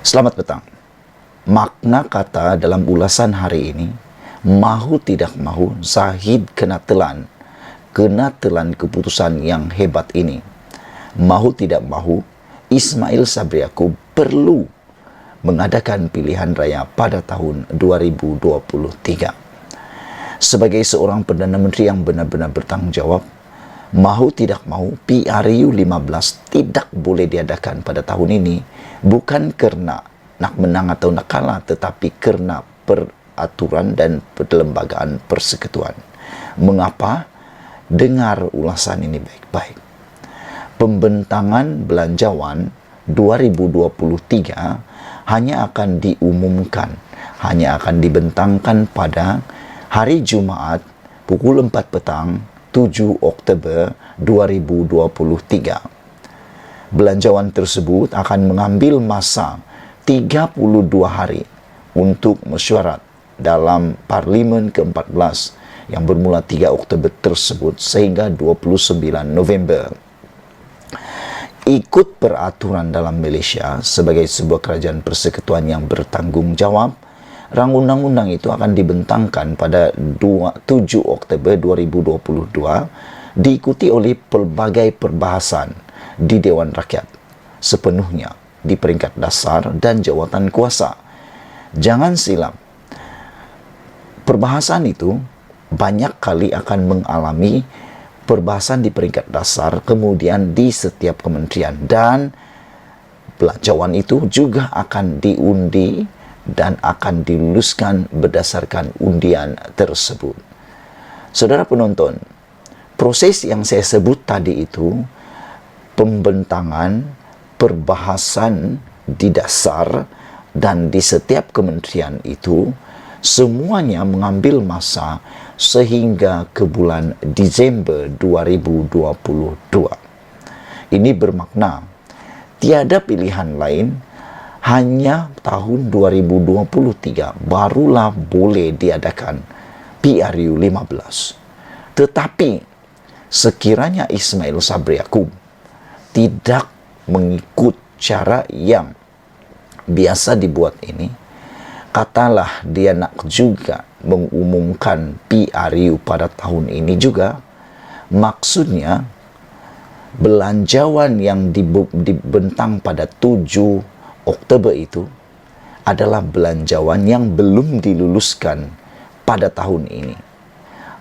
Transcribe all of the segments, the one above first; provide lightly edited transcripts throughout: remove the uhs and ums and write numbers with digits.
Selamat petang. Makna kata dalam ulasan hari ini, mahu tidak mahu, Zahid kena telan keputusan yang hebat ini. Mahu tidak mahu, Ismail Sabri Yaakob perlu mengadakan pilihan raya pada tahun 2023. Sebagai seorang Perdana Menteri yang benar-benar bertanggungjawab, mahu tidak mahu PRU 15 tidak boleh diadakan pada tahun ini, bukan kerana nak menang atau nak kalah, tetapi kerana peraturan dan perlembagaan persekutuan. Mengapa? Dengar ulasan ini baik-baik. Pembentangan belanjawan 2023 hanya akan diumumkan, hanya akan dibentangkan pada hari Jumaat pukul 4 petang 7 Oktober 2023. Belanjawan tersebut akan mengambil masa 32 hari untuk mesyuarat dalam Parlimen ke-14 yang bermula 3 Oktober tersebut sehingga 29 November. Ikut peraturan dalam Malaysia sebagai sebuah kerajaan persekutuan yang bertanggungjawab, rang undang-undang itu akan dibentangkan pada 7 Oktober 2022, diikuti oleh pelbagai perbahasan di Dewan Rakyat, sepenuhnya di peringkat dasar dan jawatan kuasa. Jangan silap, perbahasan itu banyak kali akan mengalami perbahasan di peringkat dasar, kemudian di setiap kementerian, dan belanjawan itu juga akan diundi dan akan diluluskan berdasarkan undian tersebut. Saudara penonton, proses yang saya sebut tadi itu, pembentangan, perbahasan di dasar dan di setiap kementerian itu, semuanya mengambil masa sehingga ke bulan Disember 2022. Ini bermakna tiada pilihan lain, hanya tahun 2023 barulah boleh diadakan PRU 15. Tetapi sekiranya Ismail Sabri Yaakob tidak mengikut cara yang biasa dibuat ini, katalah dia nak juga mengumumkan PRU pada tahun ini juga, maksudnya belanjawan yang dibentang pada 7 Oktober itu adalah belanjawan yang belum diluluskan pada tahun ini.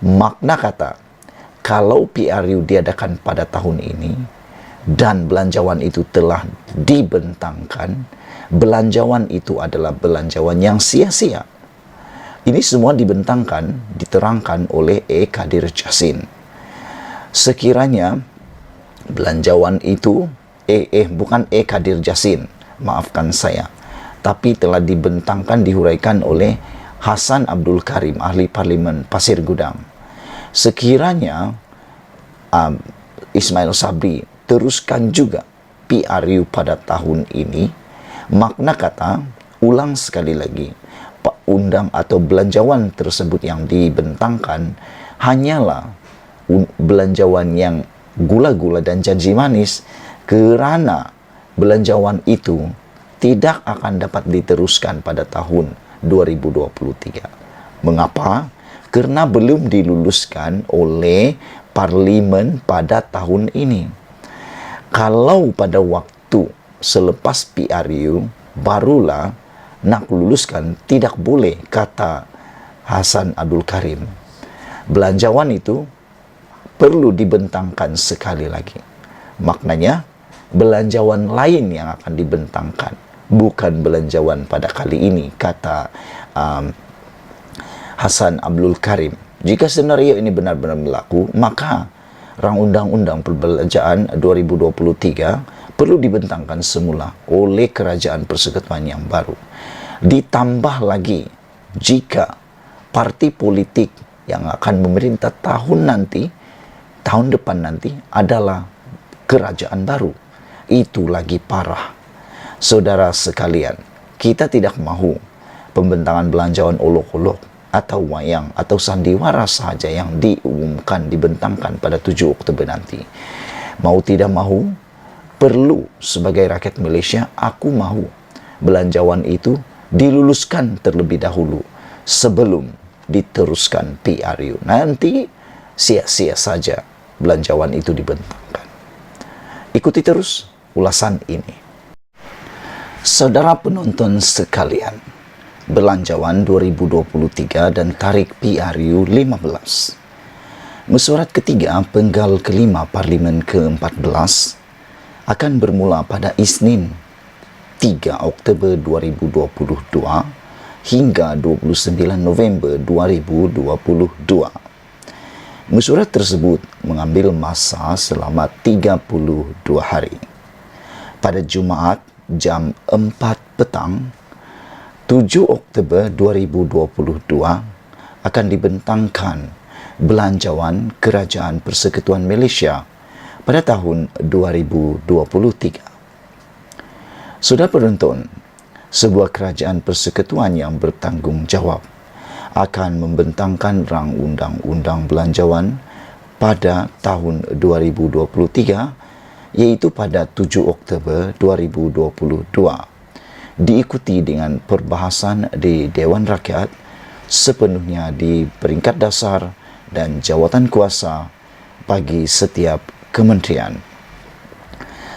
Makna kata, kalau PRU diadakan pada tahun ini dan belanjawan itu telah dibentangkan, belanjawan itu adalah belanjawan yang sia-sia. Ini semua dibentangkan, diterangkan oleh E. Kadir Jassin. Sekiranya belanjawan itu, bukan E. Kadir Jassin, maafkan saya, tapi telah dibentangkan, dihuraikan oleh Hassan Abdul Karim, ahli Parlimen Pasir Gudang. Sekiranya Ismail Sabri teruskan juga PRU pada tahun ini, makna kata, ulang sekali lagi, undang atau belanjawan tersebut yang dibentangkan hanyalah belanjawan yang gula-gula dan janji manis, kerana belanjawan itu tidak akan dapat diteruskan pada tahun 2023. Mengapa? Kerana belum diluluskan oleh Parlimen pada tahun ini. Kalau pada waktu selepas PRU barulah nak luluskan, tidak boleh, kata Hassan Abdul Karim. Belanjawan itu perlu dibentangkan sekali lagi. Maknanya, belanjawan lain yang akan dibentangkan, bukan belanjawan pada kali ini, kata Hassan Abdul Karim. Jika senario ini benar-benar berlaku, maka rang undang-undang perbelanjaan 2023 perlu dibentangkan semula oleh kerajaan persekutuan yang baru. Ditambah lagi, jika parti politik yang akan memerintah tahun depan nanti adalah kerajaan baru, itu lagi parah. Saudara sekalian, kita tidak mahu pembentangan belanjawan olok-olok atau wayang atau sandiwara sahaja yang diumumkan, dibentangkan pada 7 Oktober nanti. Mau tidak mahu, perlu sebagai rakyat Malaysia, aku mahu belanjawan itu diluluskan terlebih dahulu sebelum diteruskan PRU. Nanti sia-sia saja belanjawan itu dibentangkan. Ikuti terus ulasan ini. Saudara penonton sekalian, belanjawan 2023 dan tarik PRU 15. Mesyuarat ketiga penggal kelima Parlimen ke-14 akan bermula pada Isnin 3 Oktober 2022 hingga 29 November 2022. Mesyuarat tersebut mengambil masa selama 32 hari. Pada Jumaat jam 4 petang 7 Oktober 2022 akan dibentangkan belanjawan Kerajaan Persekutuan Malaysia pada tahun 2023. Saudara penonton, sebuah kerajaan persekutuan yang bertanggungjawab akan membentangkan rang undang-undang belanjawan pada tahun 2023, iaitu pada 7 Oktober 2022, diikuti dengan perbahasan di Dewan Rakyat sepenuhnya di peringkat dasar dan jawatan kuasa bagi setiap kementerian.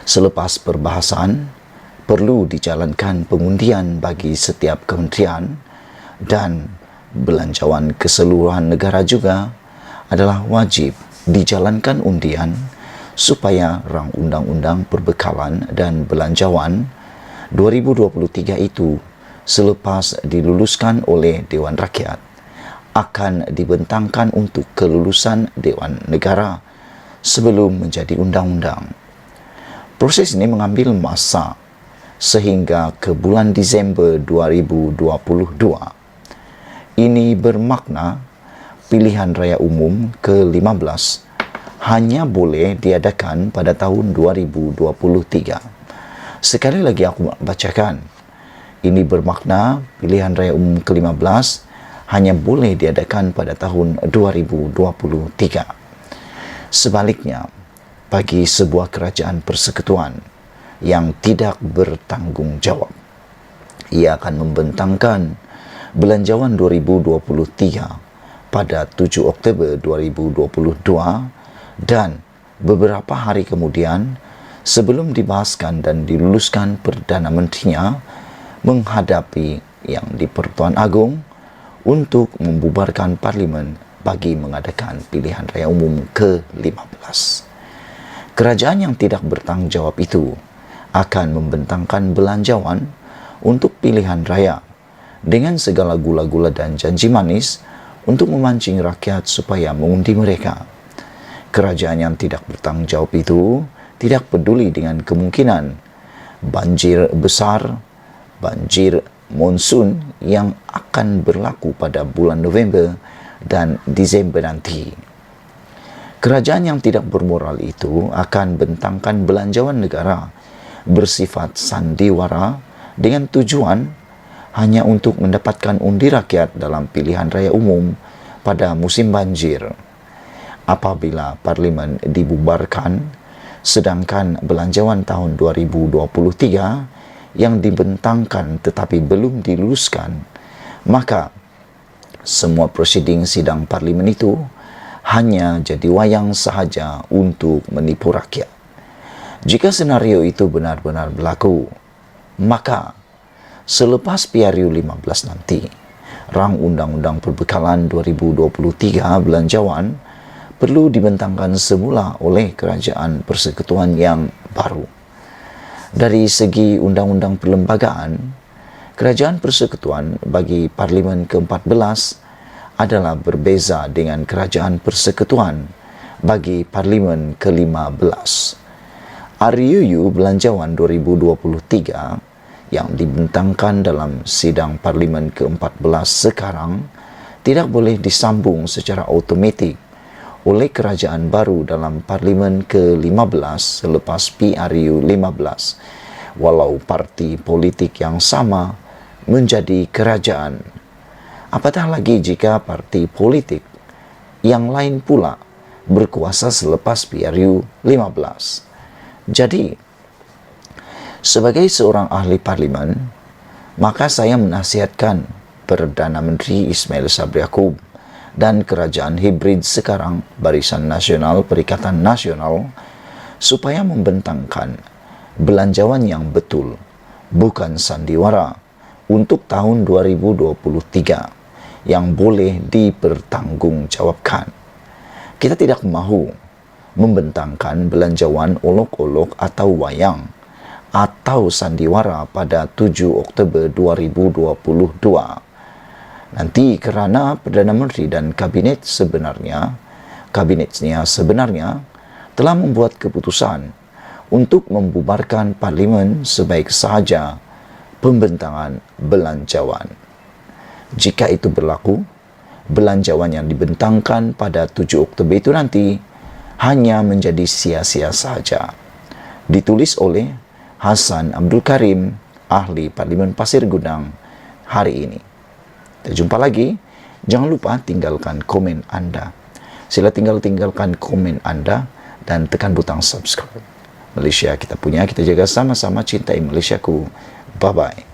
Selepas perbahasan, perlu dijalankan pengundian bagi setiap kementerian, dan belanjawan keseluruhan negara juga adalah wajib dijalankan undian supaya rang undang-undang perbekalan dan belanjawan 2023 itu selepas diluluskan oleh Dewan Rakyat akan dibentangkan untuk kelulusan Dewan Negara sebelum menjadi undang-undang. Proses ini mengambil masa sehingga ke bulan Disember 2022. Ini bermakna pilihan raya umum ke-15 hanya boleh diadakan pada tahun 2023. Sekali lagi aku bacakan. Ini bermakna pilihan raya umum ke-15 hanya boleh diadakan pada tahun 2023. Sebaliknya, bagi sebuah kerajaan persekutuan yang tidak bertanggung jawab, ia akan membentangkan belanjawan 2023 pada 7 Oktober 2022 dan beberapa hari kemudian sebelum dibahaskan dan diluluskan Perdana Menterinya menghadapi yang di-Pertuan Agong untuk membubarkan Parlimen bagi mengadakan pilihan raya umum ke-15. Kerajaan yang tidak bertanggungjawab itu akan membentangkan belanjawan untuk pilihan raya dengan segala gula-gula dan janji manis untuk memancing rakyat supaya mengundi mereka. Kerajaan yang tidak bertanggungjawab itu tidak peduli dengan kemungkinan banjir besar, banjir monsun yang akan berlaku pada bulan November dan Disember nanti. Kerajaan yang tidak bermoral itu akan bentangkan belanjawan negara bersifat sandiwara dengan tujuan hanya untuk mendapatkan undi rakyat dalam pilihan raya umum pada musim banjir. Apabila Parlimen dibubarkan, sedangkan belanjawan tahun 2023 yang dibentangkan tetapi belum diluluskan, maka semua prosiding sidang Parlimen itu hanya jadi wayang sahaja untuk menipu rakyat. Jika senario itu benar-benar berlaku, maka selepas PRU 15 nanti, rang undang-undang perbekalan 2023 belanjawan perlu dibentangkan semula oleh kerajaan persekutuan yang baru. Dari segi undang-undang perlembagaan, kerajaan persekutuan bagi Parlimen ke-14 adalah berbeza dengan kerajaan persekutuan bagi Parlimen ke-15. RUU Belanjawan 2023 yang dibentangkan dalam sidang Parlimen ke-14 sekarang tidak boleh disambung secara automatik oleh kerajaan baru dalam Parlimen ke-15 selepas PRU 15, walau parti politik yang sama menjadi kerajaan. Apatah lagi jika parti politik yang lain pula berkuasa selepas PRU 15. Jadi, sebagai seorang ahli parlimen, Maka saya menasihatkan Perdana Menteri Ismail Sabri Yaakob dan Kerajaan Hibrid sekarang Barisan Nasional Perikatan Nasional supaya membentangkan belanjawan yang betul, bukan sandiwara, untuk tahun 2023 yang boleh dipertanggungjawabkan. Kita tidak mahu membentangkan belanjawan olok-olok atau wayang atau sandiwara pada 7 Oktober 2022. Nanti kerana Perdana Menteri dan kabinetnya sebenarnya telah membuat keputusan untuk membubarkan parlimen sebaik sahaja pembentangan belanjawan. Jika itu berlaku, belanjawan yang dibentangkan pada 7 Oktober itu nanti hanya menjadi sia-sia saja. Ditulis oleh Hasan Abdul Karim, ahli Parlimen Pasir Gudang, hari ini. Kita jumpa lagi. Jangan lupa tinggalkan komen Anda. Sila tinggalkan komen Anda dan tekan butang subscribe. Malaysia kita punya, kita jaga sama-sama, cintai Malaysiaku. Bye-bye.